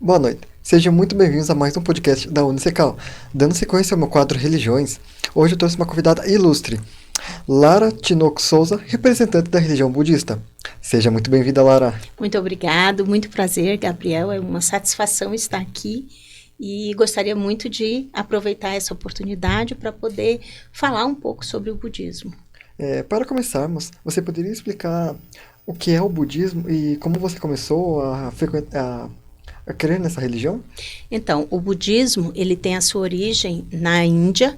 Boa noite. Sejam muito bem-vindos a mais um podcast da Unicecal. Dando sequência ao meu quadro Religiões, hoje eu trouxe uma convidada ilustre, Lara Tinoco Souza, representante da religião budista. Seja muito bem-vinda, Lara. Muito obrigado, muito prazer, Gabriel. É uma satisfação estar aqui e gostaria muito de aproveitar essa oportunidade para poder falar um pouco sobre o budismo. Para começarmos, você poderia explicar o que é o budismo e como você começou a crer nessa religião? Então, o budismo, ele tem a sua origem na Índia,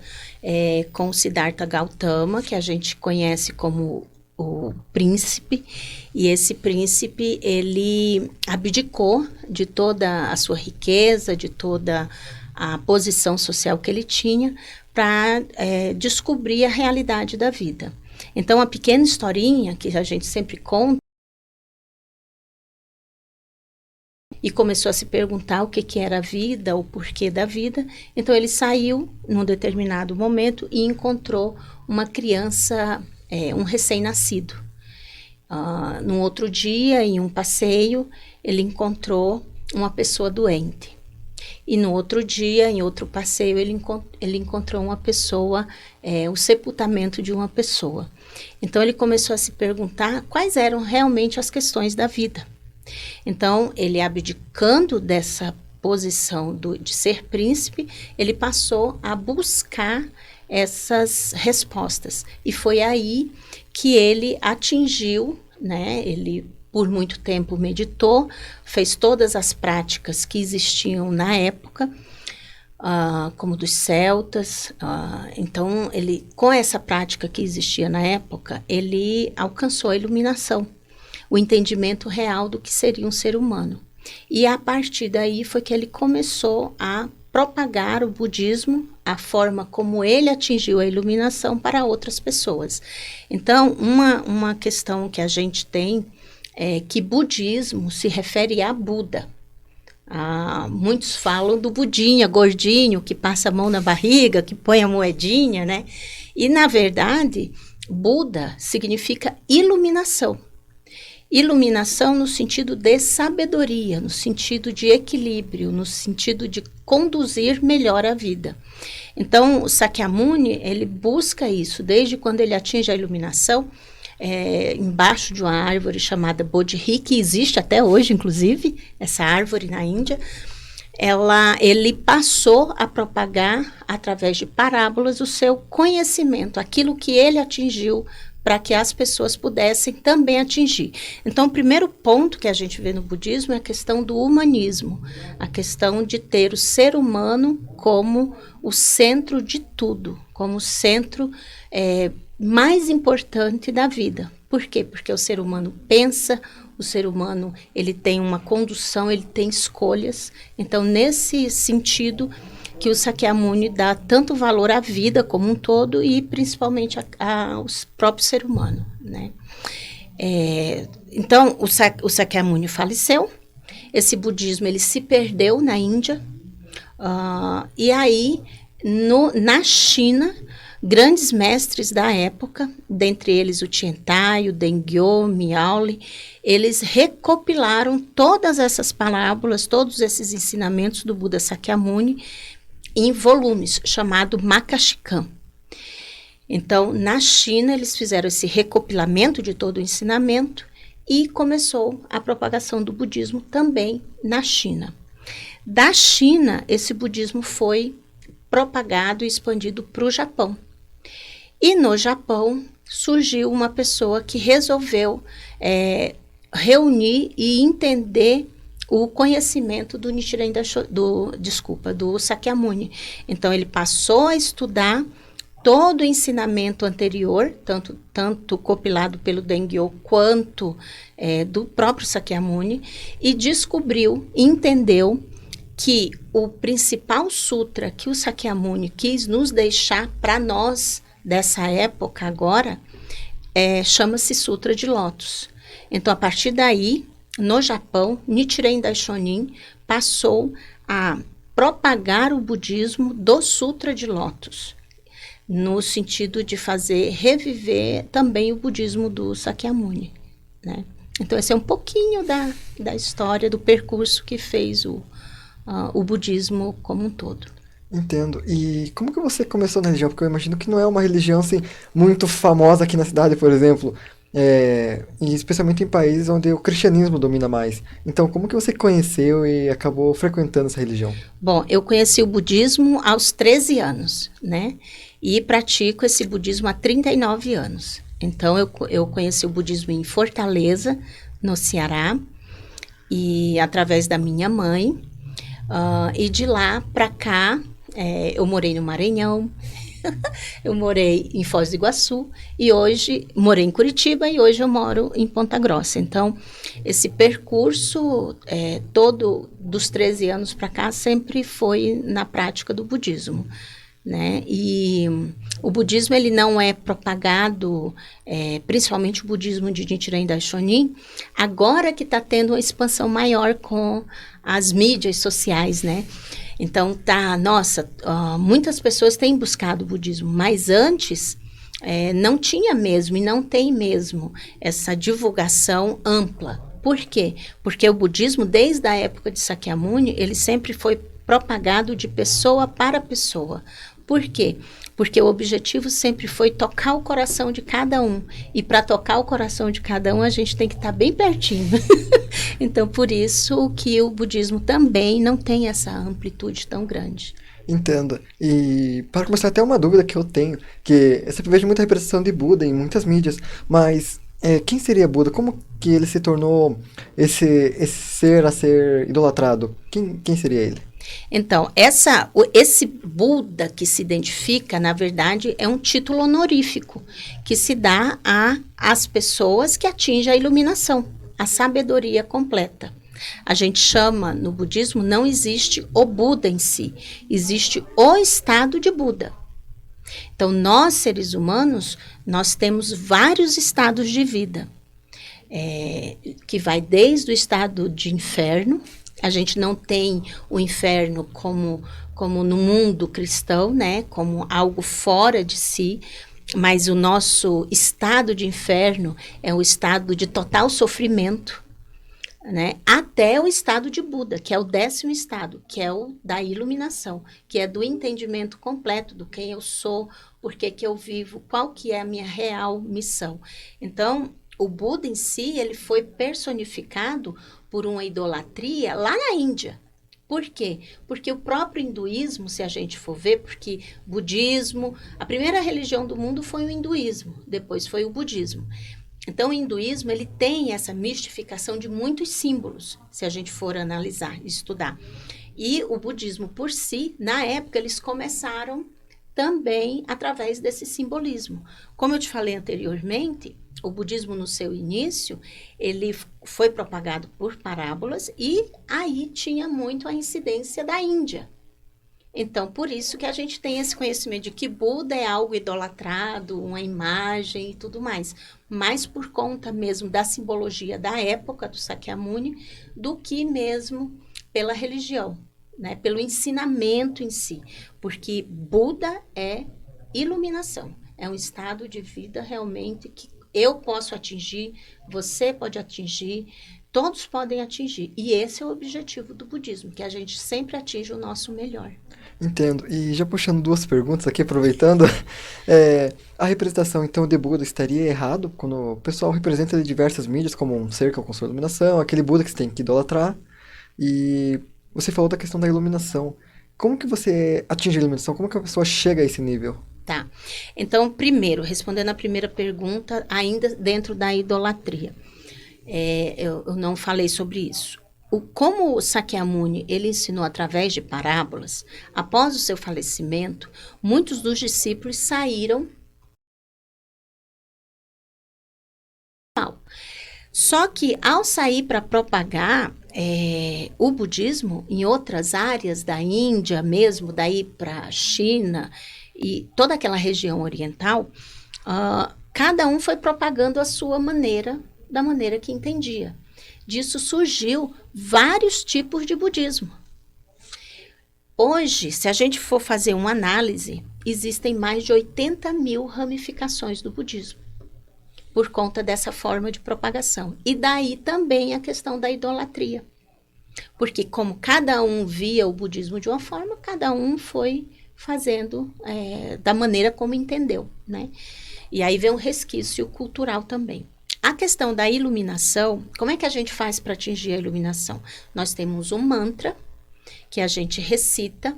com Siddhartha Gautama, que a gente conhece como o príncipe, e esse príncipe, ele abdicou de toda a sua riqueza, de toda a posição social que ele tinha, para descobrir a realidade da vida. Então, a pequena historinha que a gente sempre conta, e começou a se perguntar o que era a vida, o porquê da vida. Então, ele saiu num determinado momento e encontrou uma criança, um recém-nascido. Num outro dia, em um passeio, ele encontrou uma pessoa doente. E no outro dia, em outro passeio, ele encontrou uma pessoa, o sepultamento de uma pessoa. Então, ele começou a se perguntar quais eram realmente as questões da vida. Então, ele abdicando dessa posição de ser príncipe, ele passou a buscar essas respostas. E foi aí que ele atingiu, né? Ele, por muito tempo, meditou, fez todas as práticas que existiam na época, como dos celtas. Então, ele, com essa prática que existia na época, ele alcançou a iluminação, o entendimento real do que seria um ser humano. E a partir daí foi que ele começou a propagar o budismo, a forma como ele atingiu a iluminação para outras pessoas. Então, uma questão que a gente tem é que budismo se refere a Buda. Muitos falam do Budinha, gordinho, que passa a mão na barriga, que põe a moedinha, né? E, na verdade, Buda significa iluminação. Iluminação no sentido de sabedoria, no sentido de equilíbrio, no sentido de conduzir melhor a vida. Então, o Sakyamuni, ele busca isso, desde quando ele atinge a iluminação, embaixo de uma árvore chamada Bodhi, que existe até hoje, inclusive, essa árvore na Índia. Ele passou a propagar, através de parábolas, o seu conhecimento, aquilo que ele atingiu, para que as pessoas pudessem também atingir. Então, o primeiro ponto que a gente vê no budismo é a questão do humanismo, a questão de ter o ser humano como o centro de tudo, como o centro mais importante da vida. Por quê? Porque o ser humano pensa, o ser humano ele tem uma condução, ele tem escolhas. Então, nesse sentido, que o Sakyamuni dá tanto valor à vida como um todo e principalmente ao próprio ser humano, né? Então, o Sakyamuni faleceu, esse budismo ele se perdeu na Índia, e aí, na China, grandes mestres da época, dentre eles o Tiantai, o Dengyo, Miaoli, eles recopilaram todas essas parábolas, todos esses ensinamentos do Buda Sakyamuni, em volumes, chamado Makashikan. Então, na China, eles fizeram esse recopilamento de todo o ensinamento e começou a propagação do budismo também na China. Da China, esse budismo foi propagado e expandido para o Japão. E no Japão, surgiu uma pessoa que resolveu reunir e entender o conhecimento do Nichiren do Sakyamuni. Então, ele passou a estudar todo o ensinamento anterior, tanto compilado pelo Dengyo quanto do próprio Sakyamuni, e descobriu, entendeu que o principal sutra que o Sakyamuni quis nos deixar para nós, dessa época agora, chama-se Sutra de Lótus. Então, a partir daí, no Japão, Nichiren Daishonin passou a propagar o budismo do Sutra de Lótus, no sentido de fazer reviver também o budismo do Sakyamuni, né? Então, esse é um pouquinho da história, do percurso que fez o o budismo como um todo. Entendo. E como que você começou na religião? Porque eu imagino que não é uma religião assim muito famosa aqui na cidade, por exemplo, e especialmente em países onde o cristianismo domina mais. Então, como que você conheceu e acabou frequentando essa religião? Bom, eu conheci o budismo aos 13 anos, né? E pratico esse budismo há 39 anos. Então, eu conheci o budismo em Fortaleza, no Ceará, e através da minha mãe. E de lá para cá, eu morei no Maranhão, eu morei em Foz do Iguaçu, e hoje morei em Curitiba, e hoje eu moro em Ponta Grossa. Então, esse percurso todo dos 13 anos para cá sempre foi na prática do budismo, né? E o budismo ele não é propagado, principalmente o budismo de Nichiren Daishonin, agora que está tendo uma expansão maior com as mídias sociais, né? Então, muitas pessoas têm buscado o budismo, mas antes não tinha mesmo e não tem mesmo essa divulgação ampla. Por quê? Porque o budismo, desde a época de Sakyamuni, ele sempre foi propagado de pessoa para pessoa. Por quê? Porque o objetivo sempre foi tocar o coração de cada um. E para tocar o coração de cada um, a gente tem que estar bem pertinho. Então, por isso que o budismo também não tem essa amplitude tão grande. Entendo. E para começar, até uma dúvida que eu tenho, que eu sempre vejo muita representação de Buda em muitas mídias, mas quem seria Buda? Como que ele se tornou esse ser a ser idolatrado? Quem seria ele? Então, esse Buda que se identifica, na verdade, é um título honorífico que se dá às pessoas que atingem a iluminação, a sabedoria completa. A gente chama, no budismo, não existe o Buda em si, existe o estado de Buda. Então, nós, seres humanos, nós temos vários estados de vida, que vai desde o estado de inferno. A gente não tem o inferno como no mundo cristão, né? Como algo fora de si, mas o nosso estado de inferno é o estado de total sofrimento, né? Até o estado de Buda, que é o 10º estado, que é o da iluminação, que é do entendimento completo do quem eu sou, por que eu vivo, qual que é a minha real missão. Então, o Buda em si, ele foi personificado por uma idolatria lá na Índia. Por quê? Porque o próprio hinduísmo, se a gente for ver, porque budismo, a primeira religião do mundo foi o hinduísmo, depois foi o budismo. Então, o hinduísmo, ele tem essa mistificação de muitos símbolos, se a gente for analisar, estudar. E o budismo por si, na época, eles começaram também através desse simbolismo. Como eu te falei anteriormente, o budismo no seu início, ele foi propagado por parábolas e aí tinha muito a incidência da Índia. Então, por isso que a gente tem esse conhecimento de que Buda é algo idolatrado, uma imagem e tudo mais. Mais por conta mesmo da simbologia da época do Sakyamuni do que mesmo pela religião, né? Pelo ensinamento em si. Porque Buda é iluminação, é um estado de vida realmente que eu posso atingir, você pode atingir, todos podem atingir. E esse é o objetivo do budismo, que a gente sempre atinja o nosso melhor. Entendo. E já puxando duas perguntas aqui, aproveitando, a representação então de Buda estaria errado quando o pessoal representa de diversas mídias, como um ser com sua iluminação, aquele Buda que você tem que idolatrar. E você falou da questão da iluminação. Como que você atinge a iluminação? Como que a pessoa chega a esse nível? Tá. Então, primeiro, respondendo a primeira pergunta, ainda dentro da idolatria. Eu não falei sobre isso. Como o Sakyamuni ele ensinou através de parábolas, após o seu falecimento, muitos dos discípulos saíram. Só que ao sair para propagar o budismo em outras áreas da Índia mesmo, daí para a China e toda aquela região oriental, cada um foi propagando a sua maneira, da maneira que entendia. Disso surgiu vários tipos de budismo. Hoje, se a gente for fazer uma análise, existem mais de 80 mil ramificações do budismo, por conta dessa forma de propagação. E daí também a questão da idolatria. Porque como cada um via o budismo de uma forma, cada um foi fazendo da maneira como entendeu, né? E aí vem um resquício cultural também. A questão da iluminação, como é que a gente faz para atingir a iluminação? Nós temos um mantra que a gente recita,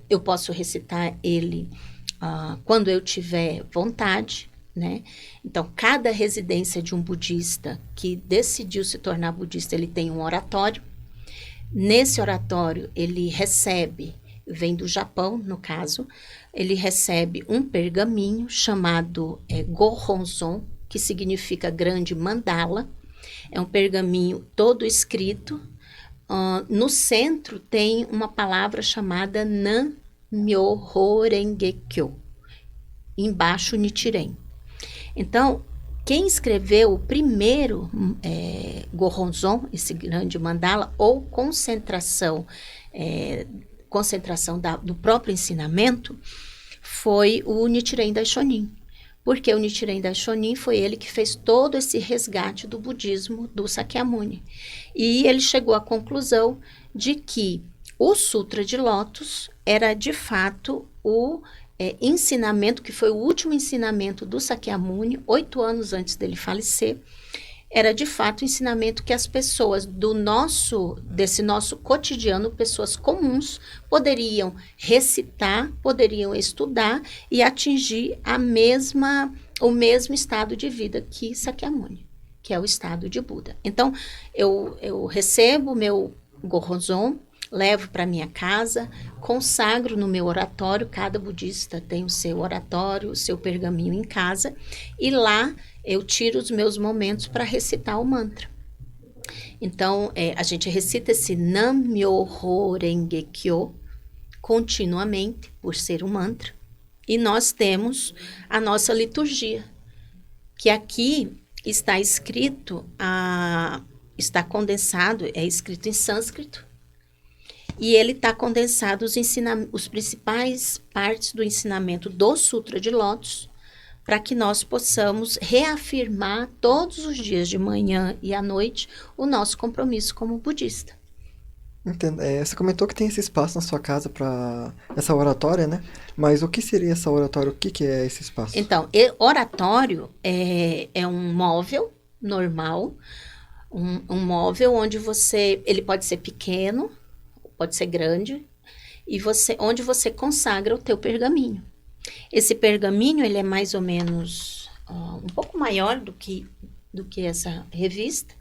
eu posso recitar ele quando eu tiver vontade, né? Então, cada residência de um budista que decidiu se tornar budista, ele tem um oratório. Nesse oratório, ele recebe, vem do Japão, no caso, ele recebe um pergaminho chamado Gohonzon, que significa grande mandala. É um pergaminho todo escrito. No centro tem uma palavra chamada Nam-myoho Renge-kyo. Embaixo, Nichiren. Então, quem escreveu o primeiro Gohonzon, esse grande mandala, ou concentração do próprio ensinamento, foi o Nichiren Daishonin. Porque o Nichiren Daishonin foi ele que fez todo esse resgate do budismo do Sakyamuni. E ele chegou à conclusão de que o Sutra de Lótus era, de fato, o ensinamento, que foi o último ensinamento do Sakyamuni, 8 anos antes dele falecer, era de fato o ensinamento que as pessoas desse nosso cotidiano, pessoas comuns, poderiam recitar, poderiam estudar e atingir o mesmo estado de vida que Sakyamuni, que é o estado de Buda. Então, eu recebo o meu Gohonzon, levo para minha casa, consagro no meu oratório. Cada budista tem o seu oratório, o seu pergaminho em casa, e lá eu tiro os meus momentos para recitar o mantra. Então, a gente recita esse Nam-myoho Renge-kyo continuamente, por ser um mantra, e nós temos a nossa liturgia, que aqui está escrito, está condensado, é escrito em sânscrito, e ele está condensado os principais partes do ensinamento do Sutra de Lótus, para que nós possamos reafirmar todos os dias, de manhã e à noite, o nosso compromisso como budista. Entendo. Você comentou que tem esse espaço na sua casa para essa oratória, né? Mas o que seria essa oratória? O que é esse espaço? Então, oratório é um móvel normal, um móvel onde ele pode ser pequeno, pode ser grande, e onde você consagra o teu pergaminho. Esse pergaminho, ele é mais ou menos um pouco maior do que essa revista,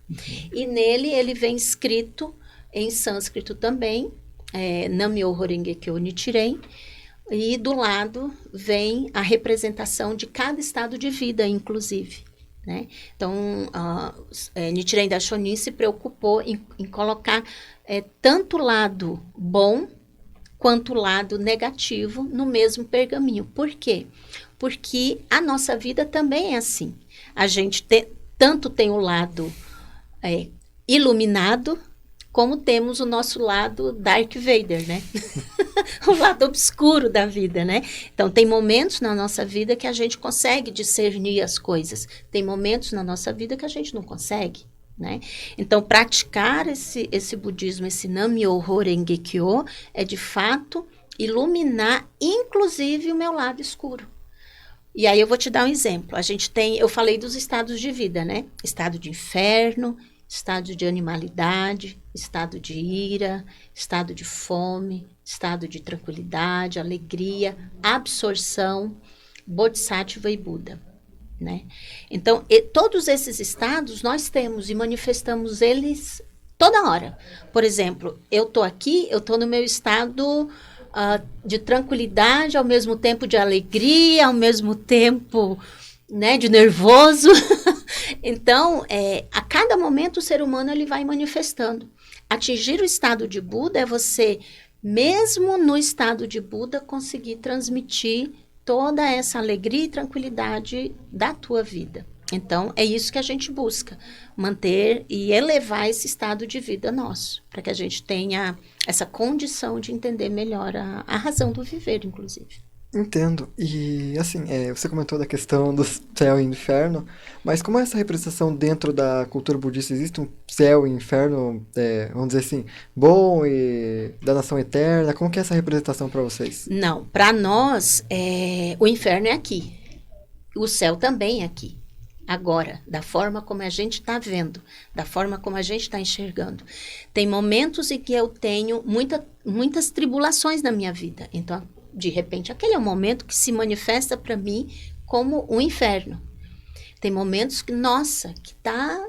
e nele ele vem escrito em sânscrito também, Nam-myoho Renge-kyo Nichiren, e do lado vem a representação de cada estado de vida, inclusive, né? Então, Nichiren Daishonin se preocupou em colocar tanto o lado bom quanto o lado negativo no mesmo pergaminho. Por quê? Porque a nossa vida também é assim. A gente tanto tem o lado iluminado, como temos o nosso lado Darth Vader, né? O lado obscuro da vida, né? Então, tem momentos na nossa vida que a gente consegue discernir as coisas. Tem momentos na nossa vida que a gente não consegue, né? Então, praticar esse budismo, esse Nam-myoho Renge-kyo, é de fato iluminar, inclusive, o meu lado escuro. E aí eu vou te dar um exemplo. Eu falei dos estados de vida, né? Estado de inferno, estado de animalidade, estado de ira, estado de fome, estado de tranquilidade, alegria, absorção, Bodhisattva e Buda, né? Então, todos esses estados nós temos e manifestamos eles toda hora. Por exemplo, eu estou aqui, eu estou no meu estado de tranquilidade, ao mesmo tempo de alegria, ao mesmo tempo, né, de nervoso. Então, a cada momento o ser humano ele vai manifestando. Atingir o estado de Buda é você, mesmo no estado de Buda, conseguir transmitir toda essa alegria e tranquilidade da tua vida. Então, é isso que a gente busca, manter e elevar esse estado de vida nosso, para que a gente tenha essa condição de entender melhor a razão do viver, inclusive. Entendo. E, assim, você comentou da questão do céu e inferno, mas como é essa representação dentro da cultura budista? Existe um céu e inferno, vamos dizer assim, bom e da nação eterna? Como que é essa representação para vocês? Não, para nós, o inferno é aqui. O céu também é aqui. Agora, da forma como a gente está vendo, da forma como a gente está enxergando. Tem momentos em que eu tenho muitas tribulações na minha vida. Então, de repente, aquele é um momento que se manifesta para mim como um inferno. Tem momentos que, nossa, que tá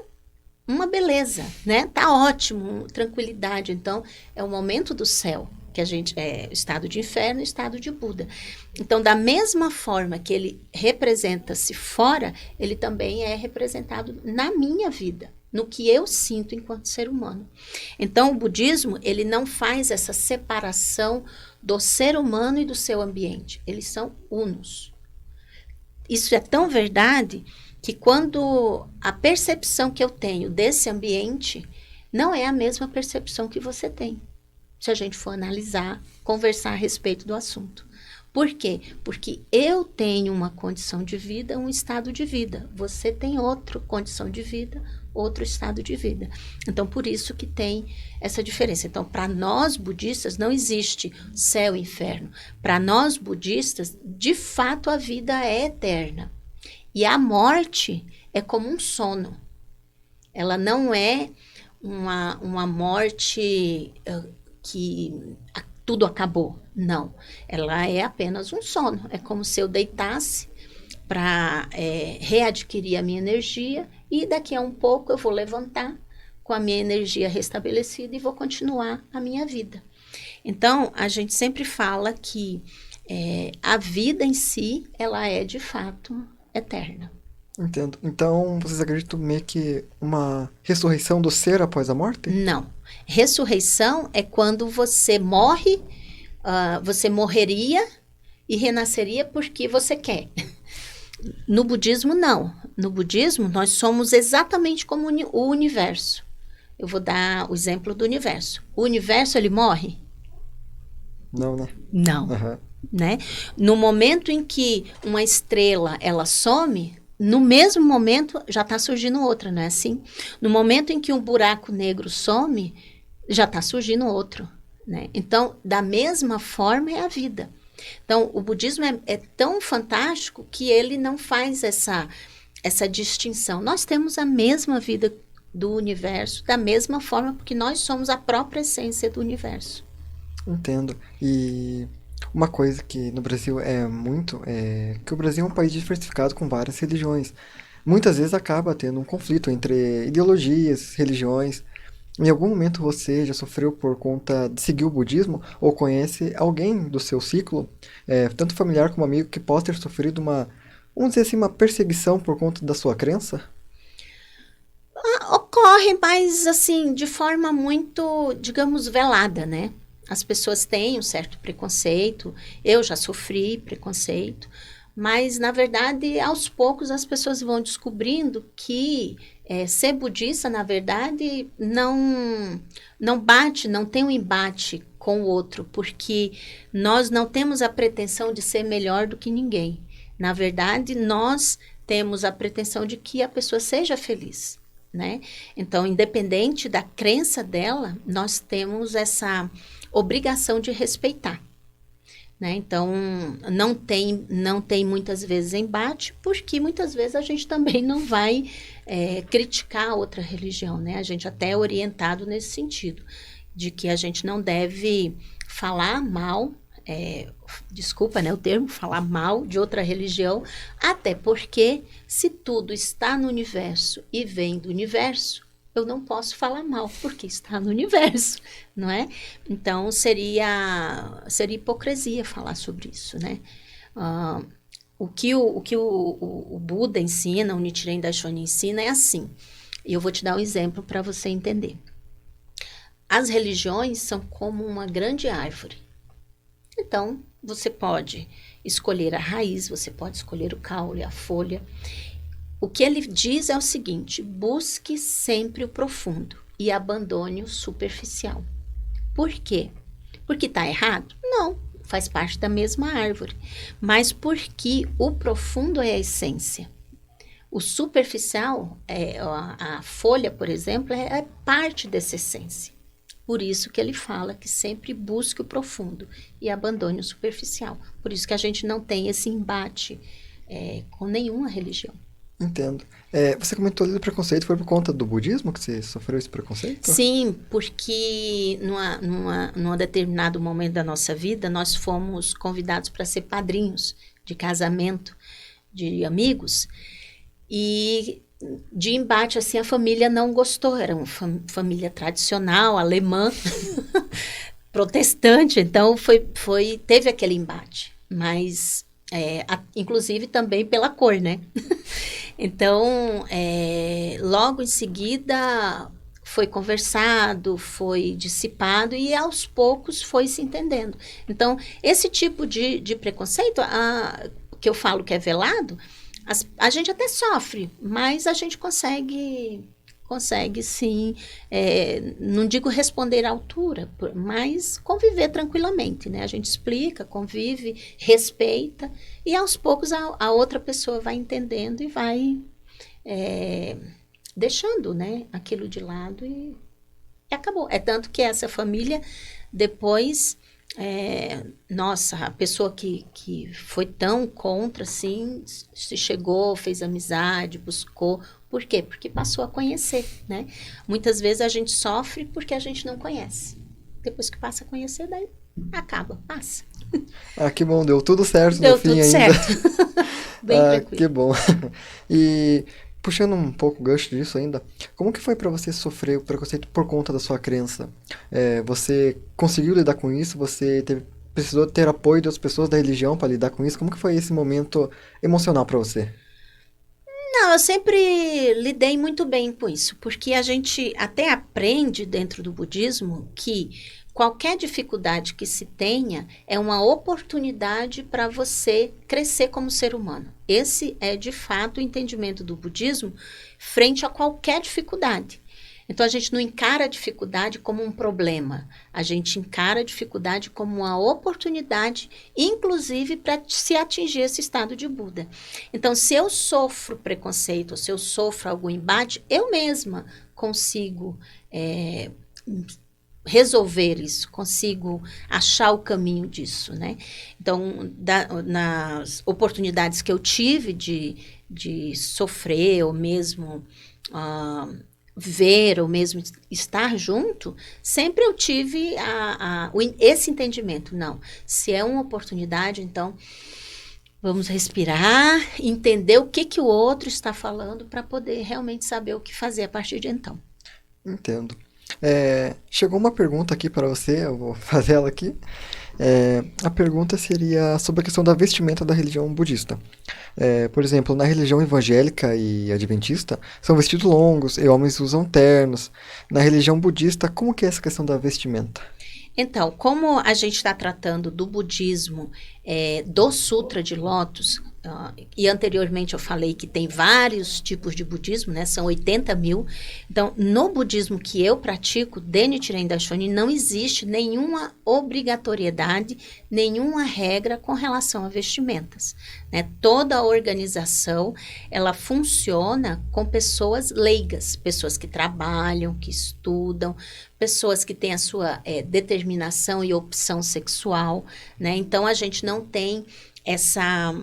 uma beleza, né? Tá ótimo, tranquilidade. Então, é o momento do céu, que a gente estado de inferno e estado de Buda. Então, da mesma forma que ele representa-se fora, ele também é representado na minha vida, no que eu sinto enquanto ser humano. Então, o budismo, ele não faz essa separação do ser humano e do seu ambiente. Eles são unos. Isso é tão verdade que quando a percepção que eu tenho desse ambiente não é a mesma percepção que você tem, se a gente for analisar, conversar a respeito do assunto. Por quê? Porque eu tenho uma condição de vida, um estado de vida. Você tem outra condição de vida, outro estado de vida. Então, por isso que tem essa diferença. Então, para nós budistas, não existe céu e inferno. Para nós budistas, de fato, a vida é eterna. E a morte é como um sono. Ela não é uma morte que tudo acabou. Não. Ela é apenas um sono. É como se eu deitasse para readquirir a minha energia e daqui a um pouco eu vou levantar com a minha energia restabelecida e vou continuar a minha vida. Então, a gente sempre fala que a vida em si, ela é de fato eterna. Entendo. Então, vocês acreditam meio que uma ressurreição do ser após a morte? Não. Ressurreição é quando você morre, você morreria e renasceria porque você quer. No budismo, não. No budismo, nós somos exatamente como o universo. Eu vou dar o exemplo do universo. O universo, ele morre? Não, né? Não. Aham. Né? No momento em que uma estrela, ela some, no mesmo momento já está surgindo outra, não é assim? No momento em que um buraco negro some, já está surgindo outro, né? Então, da mesma forma é a vida. Então, o budismo é tão fantástico que ele não faz essa distinção. Nós temos a mesma vida do universo, da mesma forma, porque nós somos a própria essência do universo. Entendo. E uma coisa que no Brasil é que o Brasil é um país diversificado com várias religiões. Muitas vezes acaba tendo um conflito entre ideologias, religiões. Em algum momento você já sofreu por conta de seguir o budismo ou conhece alguém do seu ciclo, tanto familiar como amigo, que possa ter sofrido vamos dizer assim, uma perseguição por conta da sua crença? Ocorre, mas assim, de forma muito, digamos, velada, né? As pessoas têm um certo preconceito, eu já sofri preconceito, mas, na verdade, aos poucos as pessoas vão descobrindo que ser budista, na verdade, não bate, não tem um embate com o outro, porque nós não temos a pretensão de ser melhor do que ninguém. Na verdade, nós temos a pretensão de que a pessoa seja feliz, né? Então, independente da crença dela, nós temos essa obrigação de respeitar, né? Então, não tem muitas vezes embate, porque muitas vezes a gente também não vai criticar outra religião, né? A gente até é orientado nesse sentido, de que a gente não deve falar mal, desculpa, né, o termo, falar mal de outra religião, até porque se tudo está no universo e vem do universo, eu não posso falar mal, porque está no universo, não é? Então, seria hipocrisia falar sobre isso, né? O que o Buda ensina, o Nichiren Daishonin ensina é assim, e eu vou te dar um exemplo para você entender. As religiões são como uma grande árvore. Então, você pode escolher a raiz, você pode escolher o caule, a folha. O que ele diz é o seguinte: busque sempre o profundo e abandone o superficial. Por quê? Porque está errado? Não. faz parte da mesma árvore, mas porque o profundo é a essência. O superficial, a folha, por exemplo, é parte dessa essência. Por isso que ele fala que sempre busque o profundo e abandone o superficial. Por isso que a gente não tem esse embate com nenhuma religião. Entendo. Você comentou ali do preconceito, foi por conta do budismo que você sofreu esse preconceito? Sim, porque num determinado momento da nossa vida, nós fomos convidados para ser padrinhos de casamento de amigos. E de embate, assim, a família não gostou. Era uma família tradicional, alemã, protestante. Então, teve aquele embate. Mas, inclusive, também pela cor, né? Então, logo em seguida, foi conversado, foi dissipado e, aos poucos, foi se entendendo. Então, esse tipo de preconceito, que eu falo que é velado, a gente até sofre, mas a gente consegue sim, não digo responder à altura, mas conviver tranquilamente, né? A gente explica, convive, respeita, e aos poucos a outra pessoa vai entendendo e vai deixando, né, aquilo de lado e acabou. É tanto que essa família depois... nossa, a pessoa que foi tão contra, assim, se chegou, fez amizade, buscou. Por quê? Porque passou a conhecer, né? Muitas vezes a gente sofre porque a gente não conhece. Depois que passa a conhecer, daí acaba, passa. Que bom, deu tudo certo no fim ainda. Deu tudo certo. Bem tranquilo. Que bom. E... puxando um pouco o gancho disso ainda, como que foi para você sofrer o preconceito por conta da sua crença? Você conseguiu lidar com isso? Você precisou ter apoio das pessoas da religião para lidar com isso? Como que foi esse momento emocional para você? Não, eu sempre lidei muito bem com isso, porque a gente até aprende dentro do budismo que qualquer dificuldade que se tenha é uma oportunidade para você crescer como ser humano. Esse é, de fato, o entendimento do budismo frente a qualquer dificuldade. Então, a gente não encara a dificuldade como um problema. A gente encara a dificuldade como uma oportunidade, inclusive, para se atingir esse estado de Buda. Então, se eu sofro preconceito, ou se eu sofro algum embate, eu mesma consigo... resolver isso, consigo achar o caminho disso, né? Então, nas oportunidades que eu tive de sofrer, ou mesmo ver, ou mesmo estar junto, sempre eu tive esse entendimento. Não, se é uma oportunidade, então vamos respirar, entender o que o outro está falando para poder realmente saber o que fazer a partir de então. Entendo. Chegou uma pergunta aqui para você, eu vou fazer ela aqui. A pergunta seria sobre a questão da vestimenta da religião budista. Por exemplo, na religião evangélica e adventista, são vestidos longos e homens usam ternos. Na religião budista, como que é essa questão da vestimenta? Então, como a gente está tratando do budismo, do Sutra de Lótus, e anteriormente eu falei que tem vários tipos de budismo, né? São 80.000. Então, no budismo que eu pratico, de Nichiren Daishonin, não existe nenhuma obrigatoriedade, nenhuma regra com relação a vestimentas, né? Toda a organização, ela funciona com pessoas leigas, pessoas que trabalham, que estudam, pessoas que têm a sua determinação e opção sexual, né? Então, a gente não tem essa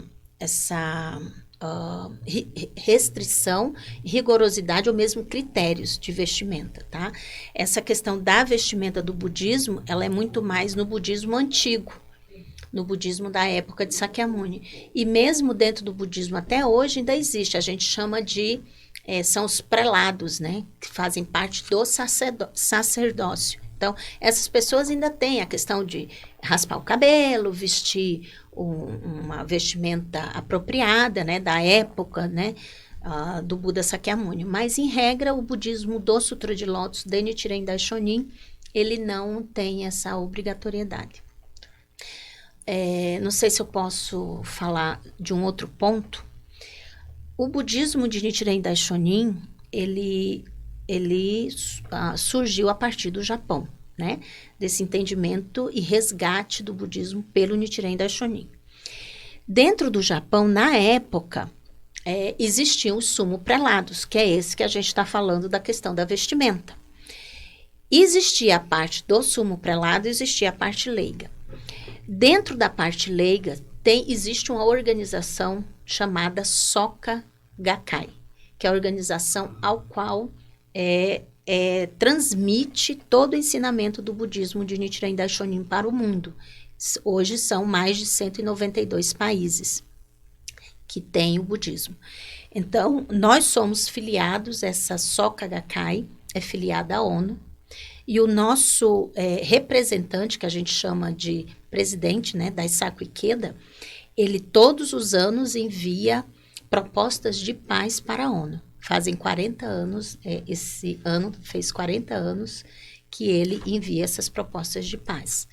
restrição, rigorosidade ou mesmo critérios de vestimenta, tá? Essa questão da vestimenta do budismo, ela é muito mais no budismo antigo, no budismo da época de Sakyamuni. E mesmo dentro do budismo até hoje ainda existe, a gente chama de, são os prelados, né? Que fazem parte do sacerdócio. Então, essas pessoas ainda têm a questão de raspar o cabelo, vestir uma vestimenta apropriada, né, da época, né, do Buda Sakyamuni. Mas, em regra, o budismo do Sutra de Lótus, de Nichiren Daishonin, ele não tem essa obrigatoriedade. Não sei se eu posso falar de um outro ponto. O budismo de Nichiren Daishonin, ele surgiu a partir do Japão, né? Desse entendimento e resgate do budismo pelo Nichiren Daishonin. Dentro do Japão, na época, existiam os sumo prelados, que é esse que a gente está falando da questão da vestimenta. Existia a parte do sumo prelado, existia a parte leiga. Dentro da parte leiga, existe uma organização chamada Soka Gakkai, que é a organização ao qual transmite todo o ensinamento do budismo de Nichiren Daishonin para o mundo. Hoje são mais de 192 países que têm o budismo. Então, nós somos filiados, essa Soka Gakkai é filiada à ONU, e o nosso representante, que a gente chama de presidente, né, Daisaku Ikeda, ele todos os anos envia propostas de paz para a ONU. Fazem 40 anos, esse ano fez 40 anos que ele envia essas propostas de paz.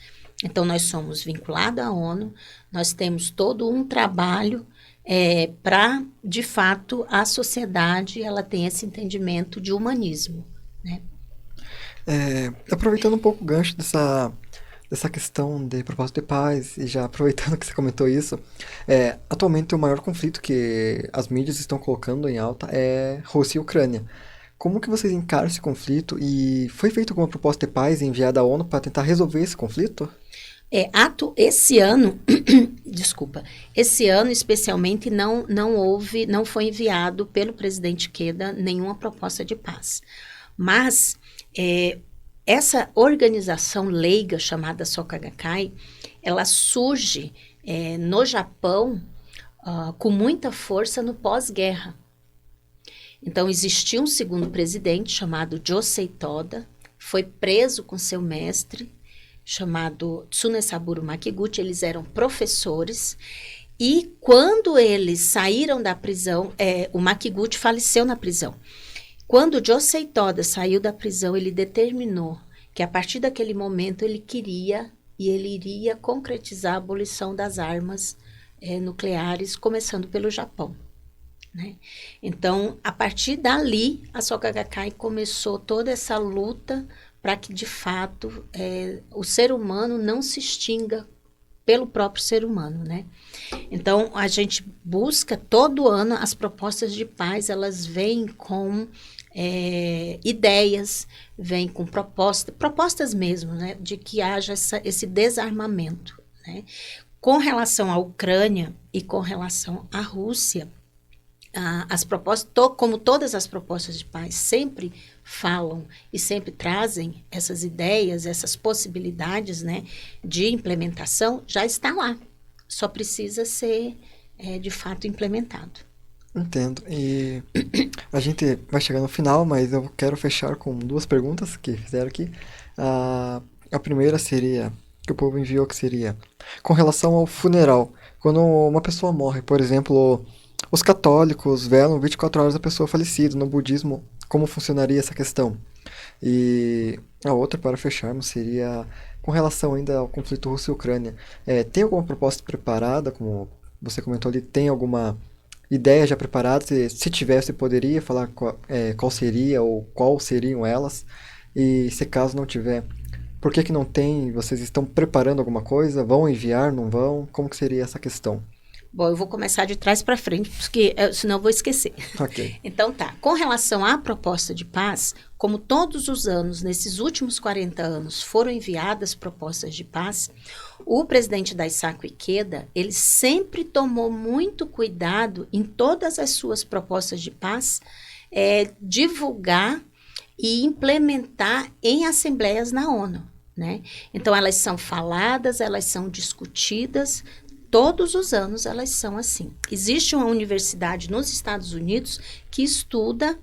Então, nós somos vinculados à ONU, nós temos todo um trabalho para, de fato, a sociedade ela tem esse entendimento de humanismo, né? Aproveitando um pouco o gancho dessa questão de propósito de paz, e já aproveitando que você comentou isso, atualmente o maior conflito que as mídias estão colocando em alta é Rússia e Ucrânia. Como que vocês encaram esse conflito e foi feita alguma proposta de paz enviada à ONU para tentar resolver esse conflito? Esse ano, desculpa, esse ano especialmente não foi enviado pelo presidente Ikeda nenhuma proposta de paz. Mas essa organização leiga chamada Soka Gakkai, ela surge no Japão com muita força no pós-guerra. Então, existia um segundo presidente chamado Josei Toda, foi preso com seu mestre, chamado Tsunesaburo Makiguchi. Eles eram professores, e quando eles saíram da prisão, o Makiguchi faleceu na prisão. Quando Josei Toda saiu da prisão, ele determinou que a partir daquele momento ele queria e ele iria concretizar a abolição das armas nucleares, começando pelo Japão, né? Então, a partir dali, a Soka Gakkai começou toda essa luta para que, de fato, o ser humano não se extinga pelo próprio ser humano, né? Então, a gente busca todo ano as propostas de paz, elas vêm com ideias, vêm com propostas mesmo, né? De que haja esse desarmamento, né? Com relação à Ucrânia e com relação à Rússia, as propostas, como todas as propostas de paz, sempre falam e sempre trazem essas ideias, essas possibilidades, né, de implementação, já está lá. Só precisa ser, de fato, implementado. Entendo. E a gente vai chegar no final, mas eu quero fechar com duas perguntas que fizeram aqui. A primeira seria, que o povo enviou, que seria com relação ao funeral. Quando uma pessoa morre, por exemplo, os católicos velam 24 horas da pessoa falecida. No budismo, como funcionaria essa questão? E a outra, para fecharmos, seria com relação ainda ao conflito Rússia e Ucrânia. Tem alguma proposta preparada, como você comentou ali, tem alguma ideia já preparada? Se tivesse, poderia falar qual seria ou qual seriam elas? E se caso não tiver, por que não tem? Vocês estão preparando alguma coisa? Vão enviar, não vão? Como que seria essa questão? Bom, eu vou começar de trás para frente, porque senão eu vou esquecer. Ok. Então tá, com relação à proposta de paz, como todos os anos, nesses últimos 40 anos, foram enviadas propostas de paz, o presidente Daisaku Ikeda, ele sempre tomou muito cuidado em todas as suas propostas de paz, divulgar e implementar em assembleias na ONU, né? Então, elas são faladas, elas são discutidas. Todos os anos elas são assim. Existe uma universidade nos Estados Unidos que estuda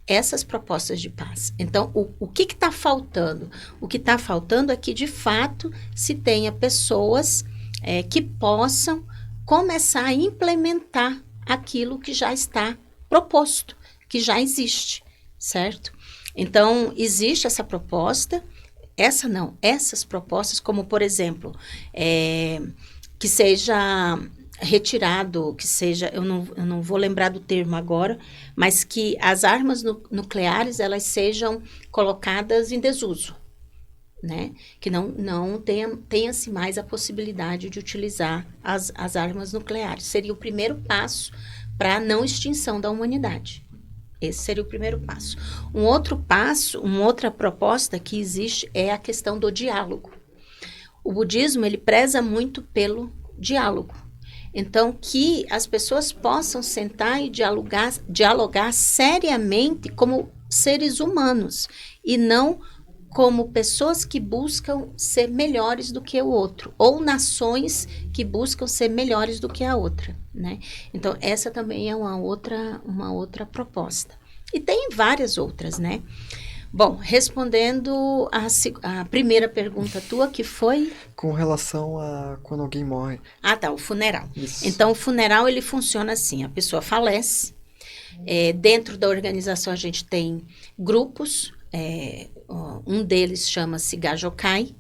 essas propostas de paz. Então, o que está faltando? O que está faltando é que, de fato, se tenha pessoas que possam começar a implementar aquilo que já está proposto, que já existe, certo? Então, existe essa proposta, essas propostas, como, por exemplo, que seja retirado, que seja, eu não vou lembrar do termo agora, mas que as armas nucleares, elas sejam colocadas em desuso. né? Que não tenha-se mais a possibilidade de utilizar as armas nucleares. Seria o primeiro passo para a não extinção da humanidade. Esse seria o primeiro passo. Um outro passo, uma outra proposta que existe é a questão do diálogo. O budismo, ele preza muito pelo diálogo. Então, que as pessoas possam sentar e dialogar seriamente como seres humanos e não como pessoas que buscam ser melhores do que o outro, ou nações que buscam ser melhores do que a outra, né? Então, essa também é uma outra proposta. E tem várias outras, né? Bom, respondendo a primeira pergunta tua, que foi... Com relação a quando alguém morre. Ah, tá, o funeral. Isso. Então, o funeral, ele funciona assim, a pessoa falece, dentro da organização a gente tem grupos, um deles chama-se Gajokai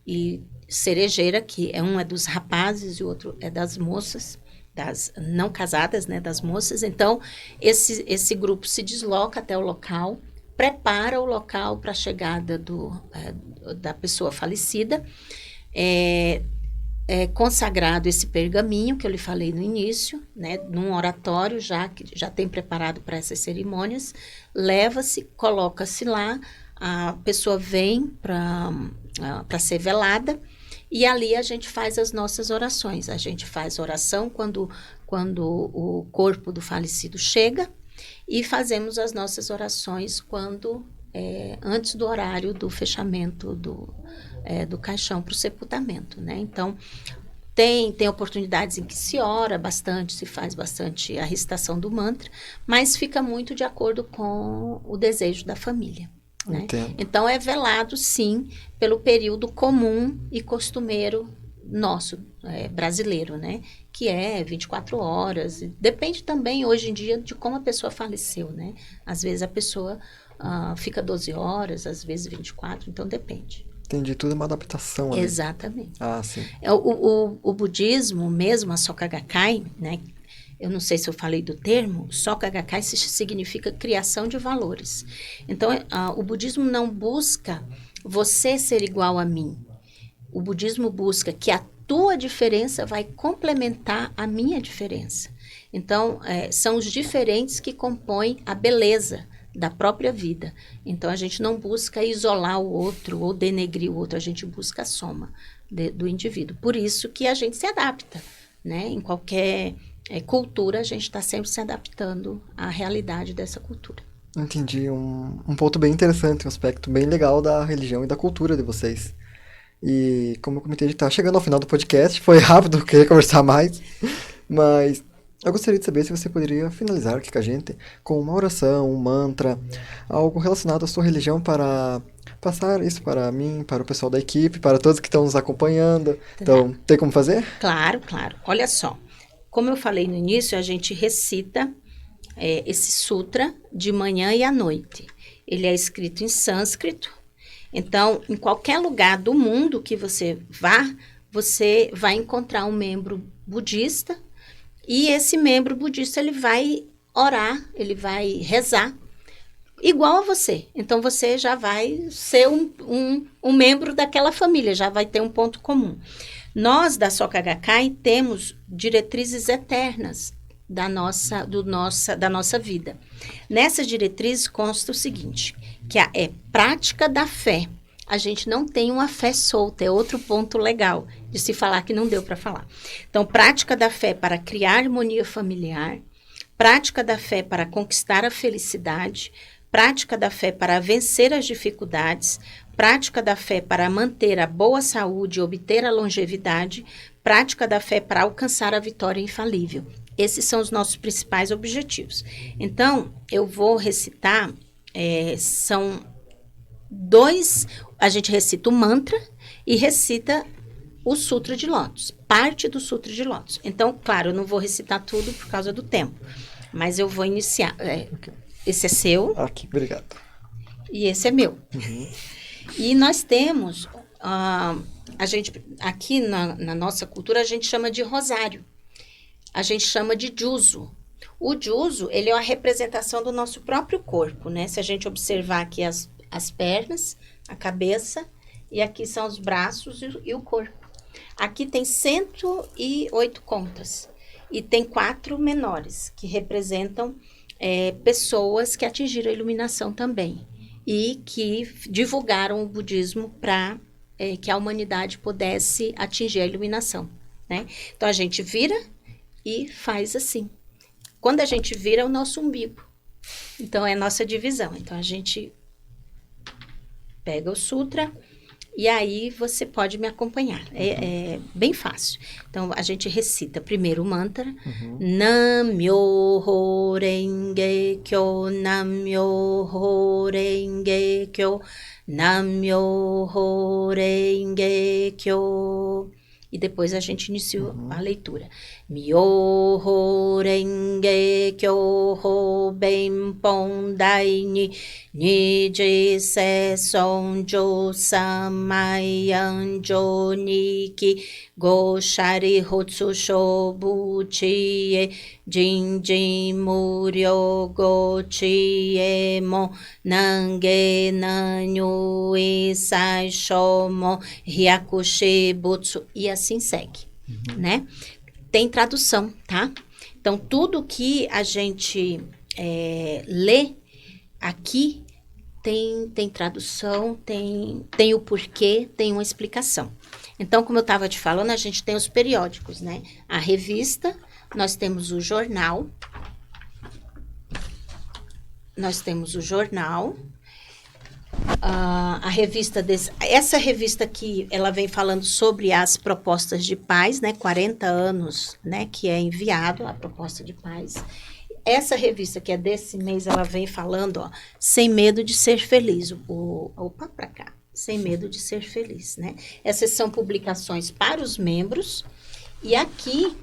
e Cerejeira, que um é dos rapazes e o outro é das moças, das não casadas, né, das moças. Então, esse grupo se desloca até o local, prepara o local para a chegada da pessoa falecida. É consagrado esse pergaminho que eu lhe falei no início, né, num oratório que já tem preparado para essas cerimônias, leva-se, coloca-se lá, a pessoa vem para ser velada, e ali a gente faz as nossas orações. A gente faz oração quando o corpo do falecido chega, e fazemos as nossas orações antes do horário do fechamento do caixão para o sepultamento, né? Então, tem oportunidades em que se ora bastante, se faz bastante a recitação do mantra, mas fica muito de acordo com o desejo da família, né? Então, é velado, sim, pelo período comum e costumeiro nosso, brasileiro, né? Que é 24 horas. Depende também, hoje em dia, de como a pessoa faleceu, né? Às vezes a pessoa fica 12 horas, às vezes 24, então depende. Entendi, tudo é uma adaptação ali. Exatamente. Ah, sim. O budismo mesmo, a Soka Gakkai, né? Eu não sei se eu falei do termo, Soka Gakkai significa criação de valores. Então, o budismo não busca você ser igual a mim. O budismo busca que a tua diferença vai complementar a minha diferença. Então, são os diferentes que compõem a beleza da própria vida. Então, a gente não busca isolar o outro ou denegrir o outro, a gente busca a soma do indivíduo. Por isso que a gente se adapta, né? Em qualquer cultura, a gente está sempre se adaptando à realidade dessa cultura. Entendi, um ponto bem interessante, um aspecto bem legal da religião e da cultura de vocês. E como eu comentei, a gente tá chegando ao final do podcast, foi rápido, eu queria conversar mais, mas eu gostaria de saber se você poderia finalizar aqui com a gente com uma oração, um mantra, algo relacionado à sua religião para passar isso para mim, para o pessoal da equipe, para todos que estão nos acompanhando. Então, tem como fazer? Claro, claro. Olha só, como eu falei no início, a gente recita esse sutra de manhã e à noite. Ele é escrito em sânscrito. Então, em qualquer lugar do mundo que você vai encontrar um membro budista, e esse membro budista, ele vai orar, ele vai rezar, igual a você. Então, você já vai ser um membro daquela família, já vai ter um ponto comum. Nós, da Soka Gakkai, temos diretrizes eternas da nossa vida. Nessas diretrizes consta o seguinte, que é prática da fé. A gente não tem uma fé solta, é outro ponto legal de se falar que não deu para falar. Então, prática da fé para criar harmonia familiar, prática da fé para conquistar a felicidade, prática da fé para vencer as dificuldades, prática da fé para manter a boa saúde e obter a longevidade, prática da fé para alcançar a vitória infalível. Esses são os nossos principais objetivos. Então, eu vou recitar, são 2, a gente recita o mantra e recita o Sutra de Lótus, parte do Sutra de Lótus. Então, claro, eu não vou recitar tudo por causa do tempo, mas eu vou iniciar. Esse é seu. Aqui, obrigado. E esse é meu. Uhum. E nós temos, a gente, aqui na nossa cultura, a gente chama de rosário. A gente chama de juzo. O juzo, ele é a representação do nosso próprio corpo, né? Se a gente observar aqui as pernas, a cabeça e aqui são os braços e o corpo. Aqui tem 108 contas e tem 4 menores, que representam pessoas que atingiram a iluminação também e que divulgaram o budismo para que a humanidade pudesse atingir a iluminação, né? Então, a gente vira e faz assim. Quando a gente vira, é o nosso umbigo. Então, é a nossa divisão. Então, a gente pega o sutra e aí você pode me acompanhar. É bem fácil. Então, a gente recita primeiro o mantra. Nam-myoho Renge Kyo, Nam-myoho Renge Kyo, Nam-myoho Renge Kyo. E depois a gente inicia a leitura. Myoho Renge Kyo Benpon Daini Niji Se Sonjo Samayan Joniki Go Shari Hotsu Shobu Chie Jinjin Muryo Go Chie Mo Nange Nanyu Isai Shomo Hyakushi Butsu. E assim segue, né? Tem tradução, tá? Então, tudo que a gente lê aqui tem tradução, tem o porquê, tem uma explicação. Então, como eu estava te falando, a gente tem os periódicos, né? A revista, nós temos o jornal. A revista essa revista aqui, ela vem falando sobre as propostas de paz, né? 40 anos, né? Que é enviado a proposta de paz. Essa revista que é desse mês, ela vem falando, ó, sem medo de ser feliz. Opa, pra cá. Sem medo de ser feliz, né? Essas são publicações para os membros. E aqui,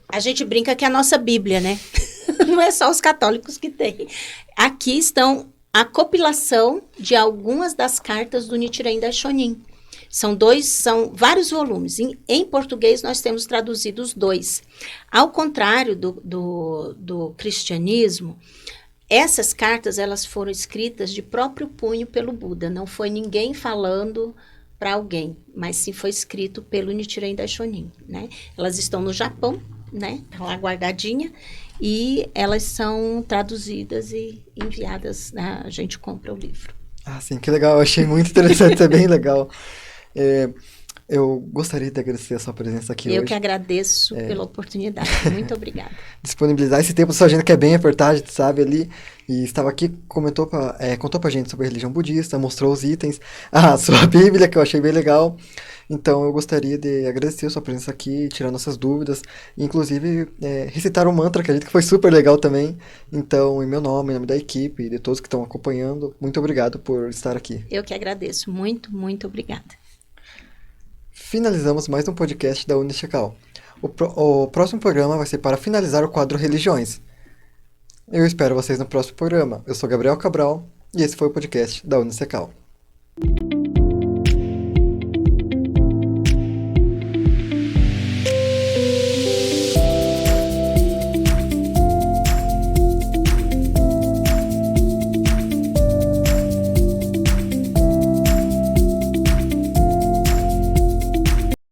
a gente brinca que é a nossa Bíblia, né? Não é só os católicos que tem. Aqui estão a compilação de algumas das cartas do Nichiren Daishonin. São vários volumes. Em português, nós temos traduzido os 2. Ao contrário do cristianismo, essas cartas elas foram escritas de próprio punho pelo Buda. Não foi ninguém falando para alguém, mas sim foi escrito pelo Nichiren Daishonin, né? Elas estão no Japão, né? Estão lá guardadinha. E elas são traduzidas e enviadas, né? A gente compra o livro. Ah, sim, que legal. Eu achei muito interessante, é bem legal. Eu gostaria de agradecer a sua presença aqui hoje. Eu que agradeço pela oportunidade. Muito obrigada. Disponibilizar esse tempo da sua agenda, que é bem apertada, a gente sabe, ali. E estava aqui, contou pra gente sobre a religião budista, mostrou os itens, a sua Bíblia, que eu achei bem legal. Então, eu gostaria de agradecer a sua presença aqui, tirar nossas dúvidas, e, inclusive, recitar um mantra, acredito que foi super legal também. Então, em meu nome, em nome da equipe e de todos que estão acompanhando, muito obrigado por estar aqui. Eu que agradeço. Muito, muito obrigada. Finalizamos mais um podcast da Unicecal. O próximo programa vai ser para finalizar o quadro Religiões. Eu espero vocês no próximo programa. Eu sou Gabriel Cabral e esse foi o podcast da Unicecal.